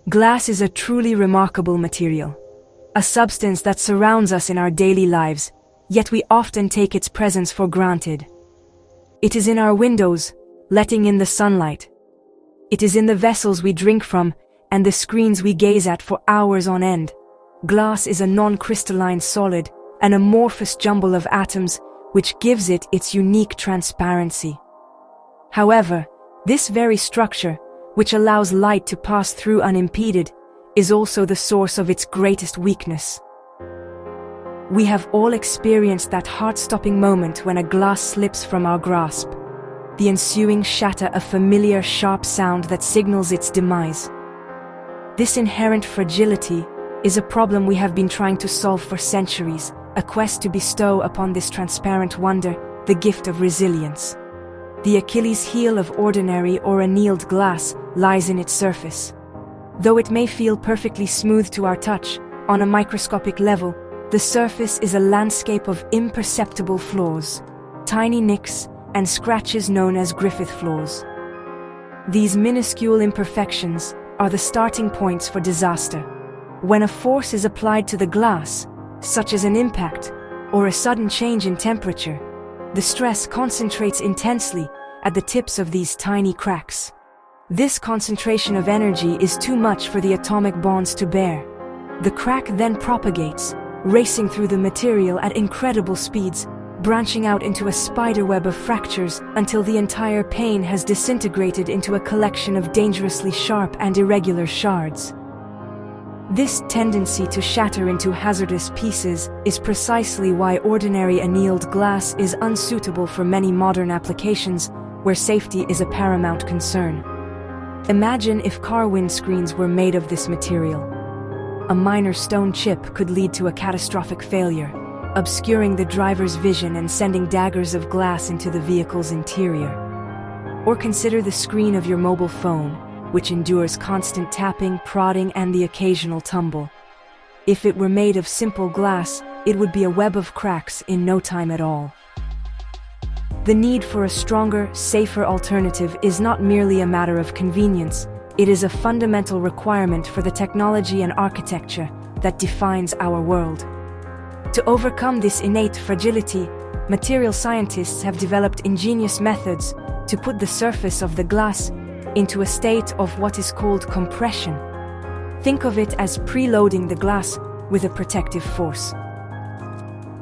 Glass is a truly remarkable material, a substance that surrounds us in our daily lives, yet we often take its presence for granted. It is in our windows, letting in the sunlight. It is in the vessels we drink from and the screens we gaze at for hours on end. Glass is a non-crystalline solid, an amorphous jumble of atoms, which gives it its unique transparency. However, this very structure, which allows light to pass through unimpeded, is also the source of its greatest weakness. We have all experienced that heart-stopping moment when a glass slips from our grasp. The ensuing shatter, a familiar sharp sound that signals its demise. This inherent fragility is a problem we have been trying to solve for centuries, a quest to bestow upon this transparent wonder the gift of resilience. The Achilles heel of ordinary or annealed glass lies in its surface. Though it may feel perfectly smooth to our touch, on a microscopic level, the surface is a landscape of imperceptible flaws, tiny nicks and scratches known as Griffith flaws. These minuscule imperfections are the starting points for disaster. When a force is applied to the glass, such as an impact or a sudden change in temperature, the stress concentrates intensely at the tips of these tiny cracks. This concentration of energy is too much for the atomic bonds to bear. The crack then propagates, racing through the material at incredible speeds, branching out into a spiderweb of fractures until the entire pane has disintegrated into a collection of dangerously sharp and irregular shards. This tendency to shatter into hazardous pieces is precisely why ordinary annealed glass is unsuitable for many modern applications where safety is a paramount concern. Imagine if car windscreens were made of this material. A minor stone chip could lead to a catastrophic failure, obscuring the driver's vision and sending daggers of glass into the vehicle's interior. Or consider the screen of your mobile phone, which endures constant tapping, prodding, and the occasional tumble. If it were made of simple glass, it would be a web of cracks in no time at all. The need for a stronger, safer alternative is not merely a matter of convenience, it is a fundamental requirement for the technology and architecture that defines our world. To overcome this innate fragility, material scientists have developed ingenious methods to put the surface of the glass into a state of what is called compression. Think of it as preloading the glass with a protective force.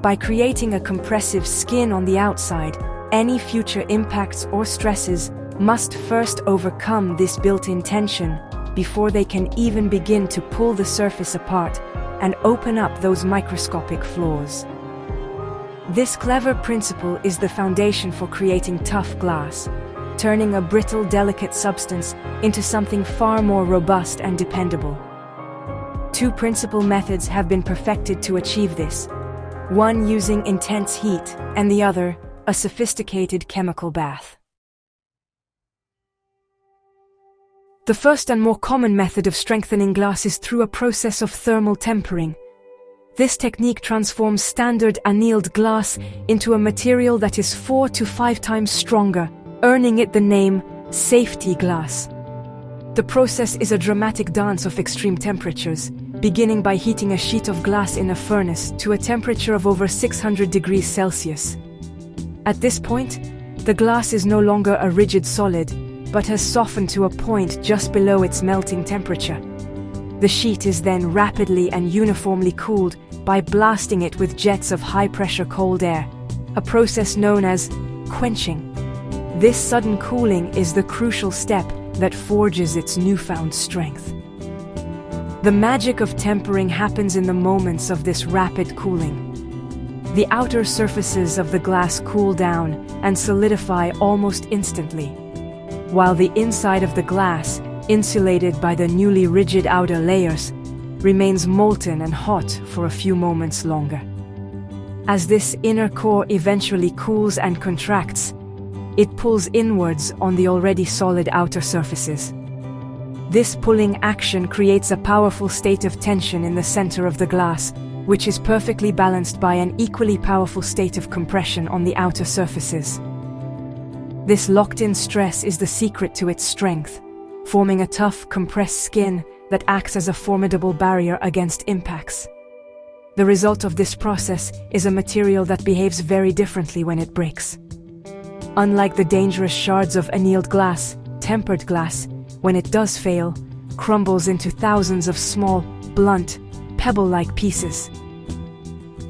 By creating a compressive skin on the outside, any future impacts or stresses must first overcome this built-in tension before they can even begin to pull the surface apart and open up those microscopic flaws. This clever principle is the foundation for creating tough glass, turning a brittle, delicate substance into something far more robust and dependable. Two principal methods have been perfected to achieve this, one using intense heat and the other a sophisticated chemical bath. The first and more common method of strengthening glass is through a process of thermal tempering. This technique transforms standard annealed glass into a material that is 4 to 5 times stronger, earning it the name safety glass. The process is a dramatic dance of extreme temperatures, beginning by heating a sheet of glass in a furnace to a temperature of over 600 degrees Celsius. At this point, the glass is no longer a rigid solid, but has softened to a point just below its melting temperature. The sheet is then rapidly and uniformly cooled by blasting it with jets of high-pressure cold air, a process known as quenching. This sudden cooling is the crucial step that forges its newfound strength. The magic of tempering happens in the moments of this rapid cooling. The outer surfaces of the glass cool down and solidify almost instantly, while the inside of the glass, insulated by the newly rigid outer layers, remains molten and hot for a few moments longer. As this inner core eventually cools and contracts, it pulls inwards on the already solid outer surfaces. This pulling action creates a powerful state of tension in the center of the glass, which is perfectly balanced by an equally powerful state of compression on the outer surfaces. This locked-in stress is the secret to its strength, forming a tough, compressed skin that acts as a formidable barrier against impacts. The result of this process is a material that behaves very differently when it breaks. Unlike the dangerous shards of annealed glass, tempered glass, when it does fail, crumbles into thousands of small, blunt, pebble-like pieces.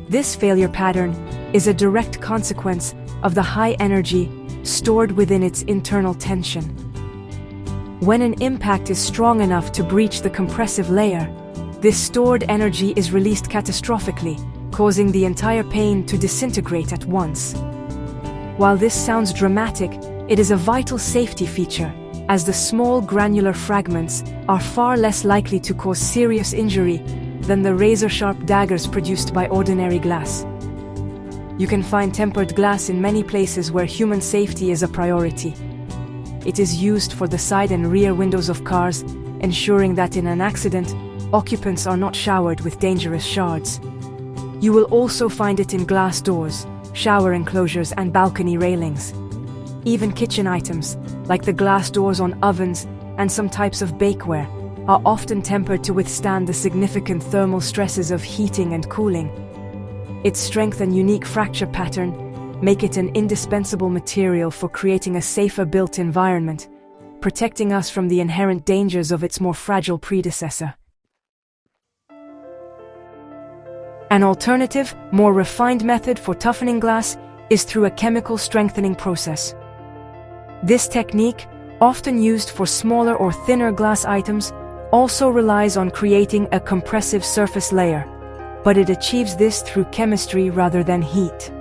This failure pattern is a direct consequence of the high energy stored within its internal tension. When an impact is strong enough to breach the compressive layer, this stored energy is released catastrophically, causing the entire pane to disintegrate at once. While this sounds dramatic, it is a vital safety feature, as the small granular fragments are far less likely to cause serious injury than the razor-sharp daggers produced by ordinary glass. You can find tempered glass in many places where human safety is a priority. It is used for the side and rear windows of cars, ensuring that in an accident, occupants are not showered with dangerous shards. You will also find it in glass doors, shower enclosures, and balcony railings. Even kitchen items, like the glass doors on ovens and some types of bakeware, are often tempered to withstand the significant thermal stresses of heating and cooling. Its strength and unique fracture pattern make it an indispensable material for creating a safer built environment, protecting us from the inherent dangers of its more fragile predecessor. An alternative, more refined method for toughening glass is through a chemical strengthening process. This technique, often used for smaller or thinner glass items, also relies on creating a compressive surface layer, but it achieves this through chemistry rather than heat.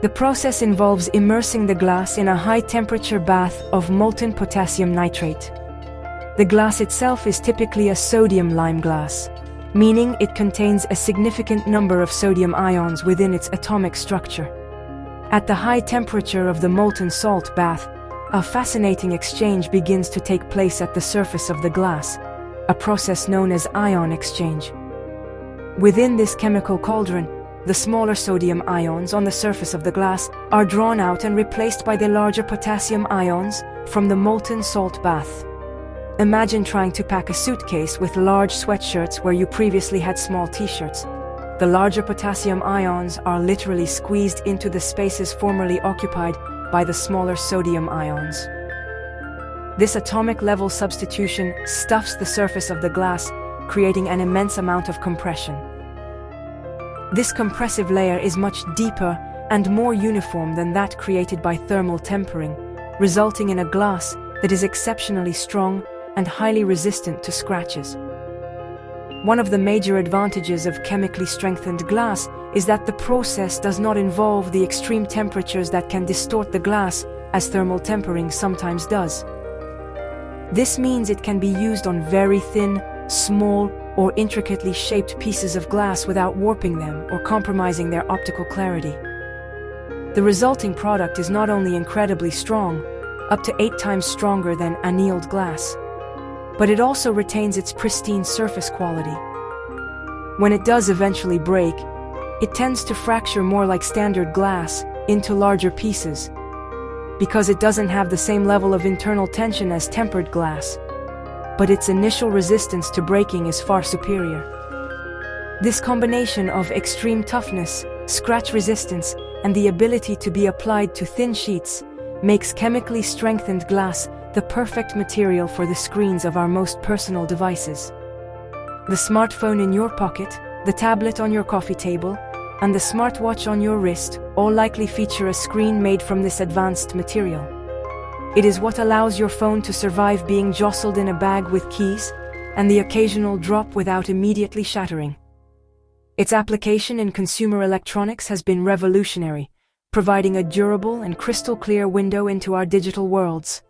The process involves immersing the glass in a high-temperature bath of molten potassium nitrate. The glass itself is typically a sodium-lime glass, meaning it contains a significant number of sodium ions within its atomic structure. At the high temperature of the molten salt bath, a fascinating exchange begins to take place at the surface of the glass, a process known as ion exchange. Within this chemical cauldron, the smaller sodium ions on the surface of the glass are drawn out and replaced by the larger potassium ions from the molten salt bath. Imagine trying to pack a suitcase with large sweatshirts where you previously had small t-shirts. The larger potassium ions are literally squeezed into the spaces formerly occupied by the smaller sodium ions. This atomic-level substitution stuffs the surface of the glass, creating an immense amount of compression. This compressive layer is much deeper and more uniform than that created by thermal tempering, resulting in a glass that is exceptionally strong and highly resistant to scratches. One of the major advantages of chemically strengthened glass is that the process does not involve the extreme temperatures that can distort the glass, as thermal tempering sometimes does. This means it can be used on very thin, small, or intricately shaped pieces of glass without warping them or compromising their optical clarity. The resulting product is not only incredibly strong, up to 8 times stronger than annealed glass, but it also retains its pristine surface quality. When it does eventually break, it tends to fracture more like standard glass into larger pieces, because it doesn't have the same level of internal tension as tempered glass, but its initial resistance to breaking is far superior. This combination of extreme toughness, scratch resistance, and the ability to be applied to thin sheets makes chemically strengthened glass the perfect material for the screens of our most personal devices. The smartphone in your pocket, the tablet on your coffee table, and the smartwatch on your wrist all likely feature a screen made from this advanced material. It is what allows your phone to survive being jostled in a bag with keys and the occasional drop without immediately shattering. Its application in consumer electronics has been revolutionary, providing a durable and crystal-clear window into our digital worlds.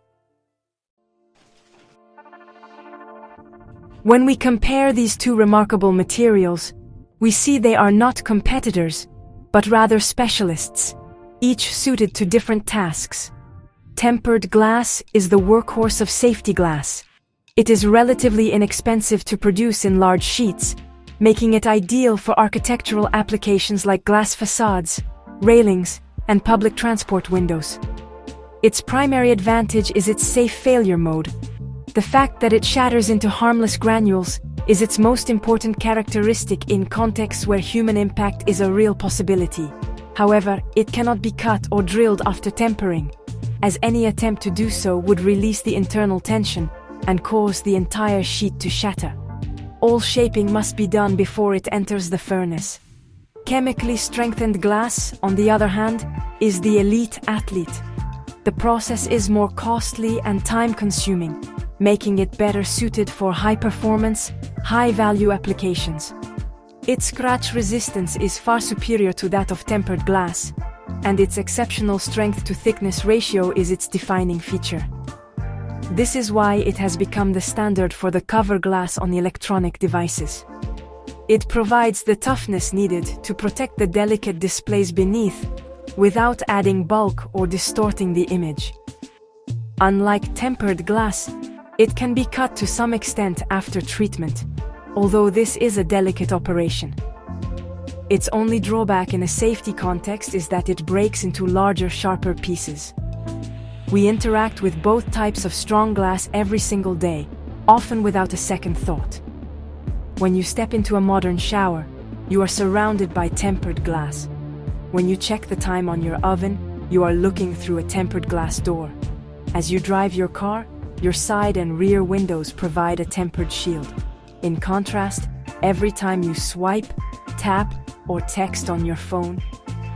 When we compare these two remarkable materials, we see they are not competitors, but rather specialists, each suited to different tasks. Tempered glass is the workhorse of safety glass. It is relatively inexpensive to produce in large sheets, making it ideal for architectural applications like glass facades, railings, and public transport windows. Its primary advantage is its safe failure mode. The fact that it shatters into harmless granules is its most important characteristic in contexts where human impact is a real possibility. However, it cannot be cut or drilled after tempering, as any attempt to do so would release the internal tension and cause the entire sheet to shatter. All shaping must be done before it enters the furnace. Chemically strengthened glass, on the other hand, is the elite athlete. The process is more costly and time-consuming, making it better suited for high-performance, high-value applications. Its scratch resistance is far superior to that of tempered glass, and its exceptional strength-to-thickness ratio is its defining feature. This is why it has become the standard for the cover glass on electronic devices. It provides the toughness needed to protect the delicate displays beneath, without adding bulk or distorting the image. Unlike tempered glass, it can be cut to some extent after treatment, although this is a delicate operation. Its only drawback in a safety context is that it breaks into larger, sharper pieces. We interact with both types of strong glass every single day, often without a second thought. When you step into a modern shower, you are surrounded by tempered glass. When you check the time on your oven, you are looking through a tempered glass door. As you drive your car, your side and rear windows provide a tempered shield. In contrast, every time you swipe, tap, or text on your phone,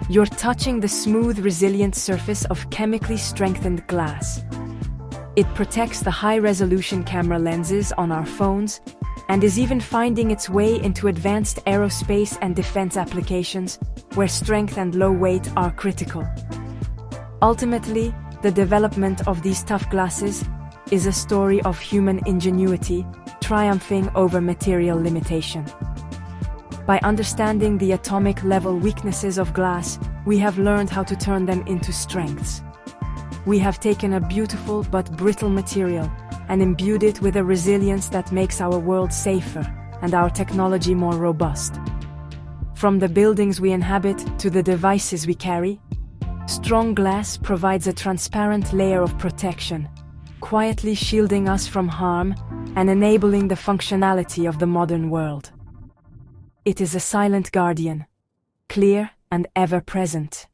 you're touching the smooth, resilient surface of chemically strengthened glass. It protects the high-resolution camera lenses on our phones and is even finding its way into advanced aerospace and defense applications where strength and low weight are critical. Ultimately, the development of these tough glasses is a story of human ingenuity triumphing over material limitation. By understanding the atomic-level weaknesses of glass, we have learned how to turn them into strengths. We have taken a beautiful but brittle material and imbued it with a resilience that makes our world safer and our technology more robust. From the buildings we inhabit to the devices we carry, strong glass provides a transparent layer of protection, quietly shielding us from harm and enabling the functionality of the modern world. It is a silent guardian, clear and ever present.